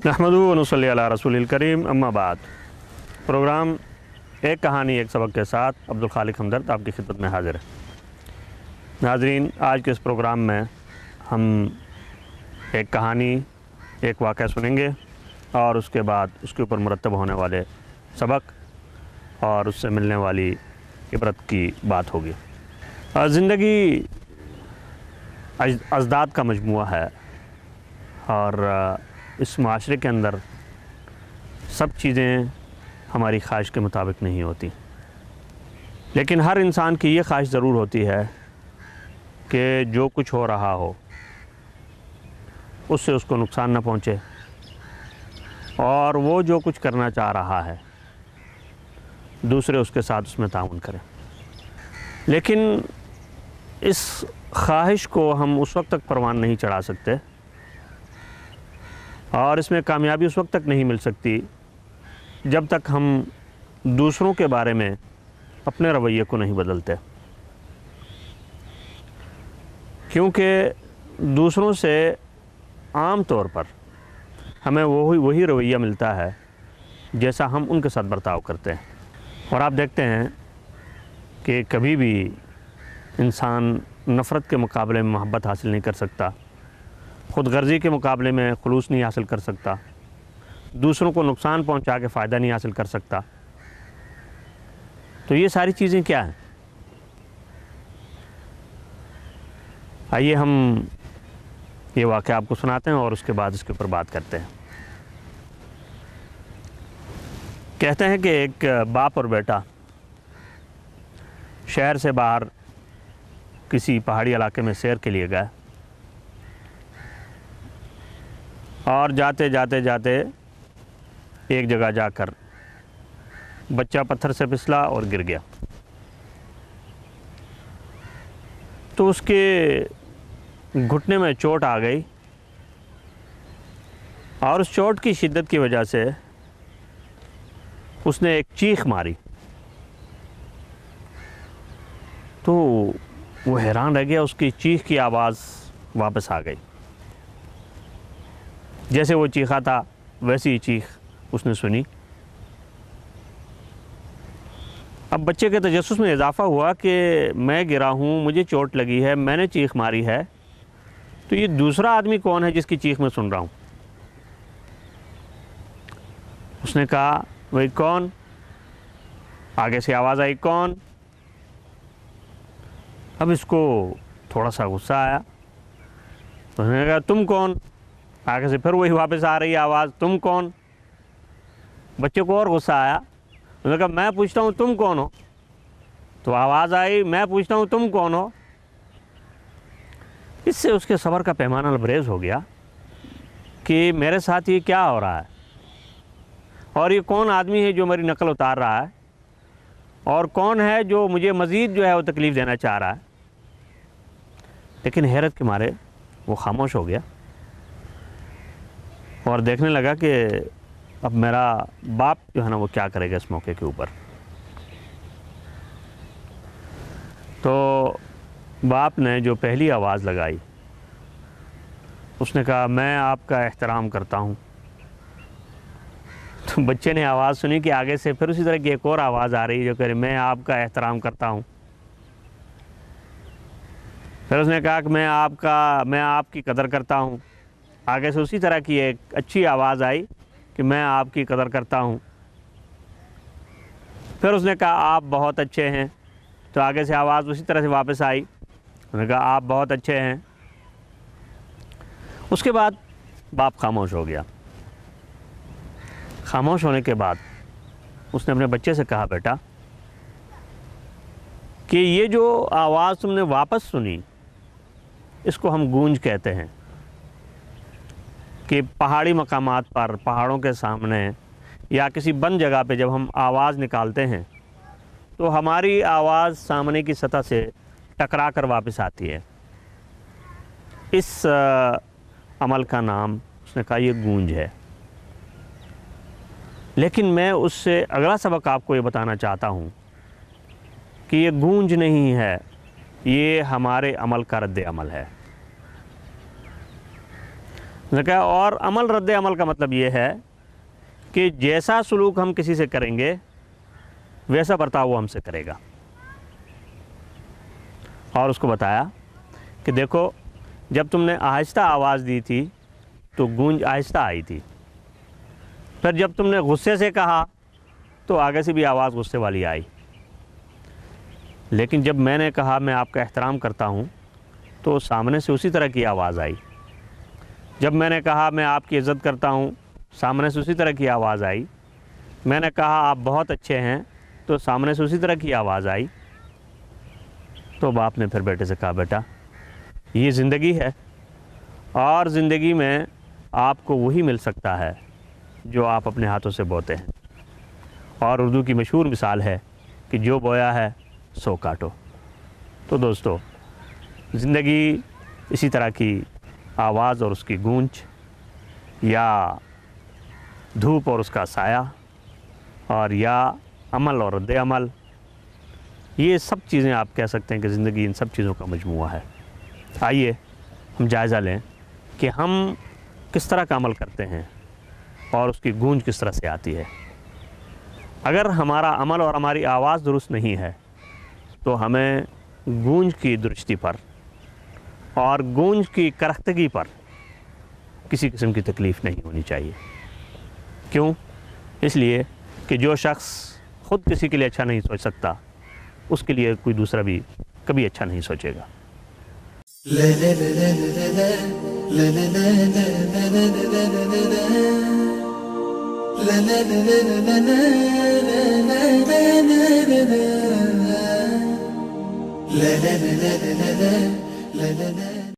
نحمدہ و نصلی علی رسول الکریم، اما بعد۔ پروگرام ایک کہانی ایک سبق کے ساتھ عبدالخالق ہمدرد آپ کی خدمت میں حاضر ہے۔ ناظرین، آج کے اس پروگرام میں ہم ایک کہانی، ایک واقعہ سنیں گے اور اس کے بعد اس کے اوپر مرتب ہونے والے سبق اور اس سے ملنے والی عبرت کی بات ہوگی۔ زندگی اجداد کا مجموعہ ہے اور اس معاشرے کے اندر سب چیزیں ہماری خواہش کے مطابق نہیں ہوتی، لیکن ہر انسان کی یہ خواہش ضرور ہوتی ہے کہ جو کچھ ہو رہا ہو اس سے اس کو نقصان نہ پہنچے، اور وہ جو کچھ کرنا چاہ رہا ہے دوسرے اس کے ساتھ اس میں تعاون کریں۔ لیکن اس خواہش کو ہم اس وقت تک پروان نہیں چڑھا سکتے اور اس میں کامیابی اس وقت تک نہیں مل سکتی جب تک ہم دوسروں کے بارے میں اپنے رویے کو نہیں بدلتے، کیونکہ دوسروں سے عام طور پر ہمیں وہی رویہ ملتا ہے جیسا ہم ان کے ساتھ برتاؤ کرتے ہیں۔ اور آپ دیکھتے ہیں کہ کبھی بھی انسان نفرت کے مقابلے میں محبت حاصل نہیں کر سکتا، خود غرضی کے مقابلے میں خلوص نہیں حاصل کر سکتا، دوسروں کو نقصان پہنچا کے فائدہ نہیں حاصل کر سکتا۔ تو یہ ساری چیزیں کیا ہیں؟ آئیے ہم یہ واقعہ آپ کو سناتے ہیں اور اس کے بعد اس کے اوپر بات کرتے ہیں۔ کہتے ہیں کہ ایک باپ اور بیٹا شہر سے باہر کسی پہاڑی علاقے میں سیر کے لیے گئے، اور جاتے جاتے ایک جگہ جا کر بچہ پتھر سے پھسلا اور گر گیا۔ تو اس کے گھٹنے میں چوٹ آ گئی اور اس چوٹ کی شدت کی وجہ سے اس نے ایک چیخ ماری۔ تو وہ حیران رہ گیا، اس کی چیخ کی آواز واپس آ گئی، جیسے وہ چیخا تھا ویسی ہی چیخ اس نے سنی۔ اب بچے کے تجسس میں اضافہ ہوا کہ میں گرا ہوں، مجھے چوٹ لگی ہے، میں نے چیخ ماری ہے، تو یہ دوسرا آدمی کون ہے جس کی چیخ میں سن رہا ہوں؟ اس نے کہا وہی کون؟ آگے سے آواز آئی کون؟ اب اس کو تھوڑا سا غصہ آیا، اس نے کہا تم کون؟ آگے سے پھر وہی واپس آ رہی ہے آواز تم کون؟ بچے کو اور غصہ آیا، اس نے کہا میں پوچھتا ہوں تم کون ہو؟ تو آواز آئی میں پوچھتا ہوں تم کون ہو؟ اس سے اس کے صبر کا پیمانہ لبریز ہو گیا کہ میرے ساتھ یہ کیا ہو رہا ہے، اور یہ کون آدمی ہے جو میری نقل اتار رہا ہے، اور کون ہے جو مجھے مزید جو ہے وہ تکلیف دینا چاہ رہا ہے۔ لیکن حیرت کے مارے وہ خاموش ہو گیا اور دیکھنے لگا کہ اب میرا باپ جو ہے نا وہ کیا کرے گا اس موقع کے اوپر۔ تو باپ نے جو پہلی آواز لگائی اس نے کہا میں آپ کا احترام کرتا ہوں۔ تو بچے نے آواز سنی کہ آگے سے پھر اسی طرح کی ایک اور آواز آ رہی جو کہ میں آپ کا احترام کرتا ہوں۔ پھر اس نے کہا کہ میں آپ کی قدر کرتا ہوں۔ آگے سے اسی طرح کی ایک اچھی آواز آئی کہ میں آپ کی قدر کرتا ہوں۔ پھر اس نے کہا آپ بہت اچھے ہیں، تو آگے سے آواز اسی طرح سے واپس آئی، اس نے کہا آپ بہت اچھے ہیں۔ اس کے بعد باپ خاموش ہو گیا۔ خاموش ہونے کے بعد اس نے اپنے بچے سے کہا بیٹا کہ یہ جو آواز تم نے واپس سنی اس کو ہم گونج کہتے ہیں، کہ پہاڑی مقامات پر پہاڑوں کے سامنے یا کسی بند جگہ پہ جب ہم آواز نکالتے ہیں تو ہماری آواز سامنے کی سطح سے ٹکرا کر واپس آتی ہے۔ اس عمل کا نام اس نے کہا یہ گونج ہے، لیکن میں اس سے اگلا سبق آپ کو یہ بتانا چاہتا ہوں کہ یہ گونج نہیں ہے، یہ ہمارے عمل کا رد عمل ہے۔ اور عمل رد عمل کا مطلب یہ ہے کہ جیسا سلوک ہم کسی سے کریں گے ویسا برتاؤ وہ ہم سے کرے گا۔ اور اس کو بتایا کہ دیکھو جب تم نے آہستہ آواز دی تھی تو گونج آہستہ آئی تھی، پھر جب تم نے غصے سے کہا تو آگے سے بھی آواز غصے والی آئی، لیکن جب میں نے کہا میں آپ کا احترام کرتا ہوں تو سامنے سے اسی طرح کی آواز آئی، جب میں نے کہا میں آپ کی عزت کرتا ہوں سامنے سے اسی طرح کی آواز آئی، میں نے کہا آپ بہت اچھے ہیں تو سامنے سے اسی طرح کی آواز آئی۔ تو باپ نے پھر بیٹے سے کہا بیٹا یہ زندگی ہے، اور زندگی میں آپ کو وہی مل سکتا ہے جو آپ اپنے ہاتھوں سے بوتے ہیں، اور اردو کی مشہور مثال ہے کہ جو بویا ہے سو کاٹو۔ تو دوستو زندگی اسی طرح کی آواز اور اس کی گونج، یا دھوپ اور اس کا سایہ، اور یا عمل اور رد عمل، یہ سب چیزیں آپ کہہ سکتے ہیں کہ زندگی ان سب چیزوں کا مجموعہ ہے۔ آئیے ہم جائزہ لیں کہ ہم کس طرح کا عمل کرتے ہیں اور اس کی گونج کس طرح سے آتی ہے۔ اگر ہمارا عمل اور ہماری آواز درست نہیں ہے تو ہمیں گونج کی درستی پر اور گونج کی کرختگی پر کسی قسم کی تکلیف نہیں ہونی چاہیے۔ کیوں؟ اس لیے کہ جو شخص خود کسی کے لیے اچھا نہیں سوچ سکتا اس کے لیے کوئی دوسرا بھی کبھی اچھا نہیں سوچے گا۔